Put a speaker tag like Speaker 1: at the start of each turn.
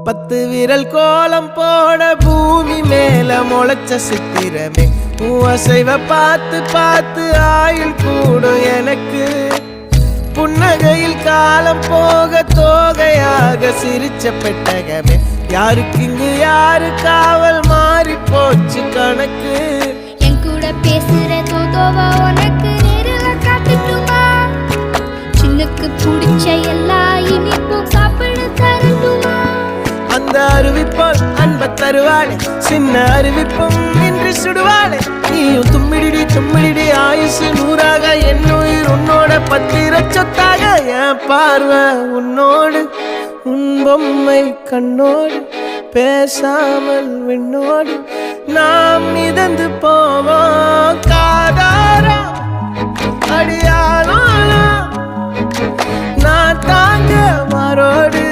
Speaker 1: 10 விரல் கோலம் போட பூமி மேல முளைச்ச சித்திரமே அசைவ பார்த்து பார்த்து ஆயுள் கூடும் எனக்கு புன்னகையில் காலம் போக தோகையாக சிரிச்ச பெட்டகமே யாருக்கு இங்கு யாரு காவல் மாறி போச்சு கணக்கு
Speaker 2: என் கூட பேசுற தோதோவா உனக்கு நேரில் காட்டுட்டுமா சின்னுக்கு பிடிச்ச எல்லா இனிப்பும் சாப்பிட தரட்டுமா
Speaker 1: அந்த அறிவிப்பால் அன்ப தருவாளே சின்ன அறிவிப்பும் இன்று சுடுவாளே நீயும் தும்மிடி தும்மிடி ஆயுசு 100ஆக என் உயிர் உன்னோட 10 சொத்தாக என் பார்வை உன்னோடு உன் பொம்மை கண்ணோடு பேசாமல் விண்ணோடு நாம் மிதந்து போவோம் காதாரா அடியாளோ நான் தாங்க மாறோடு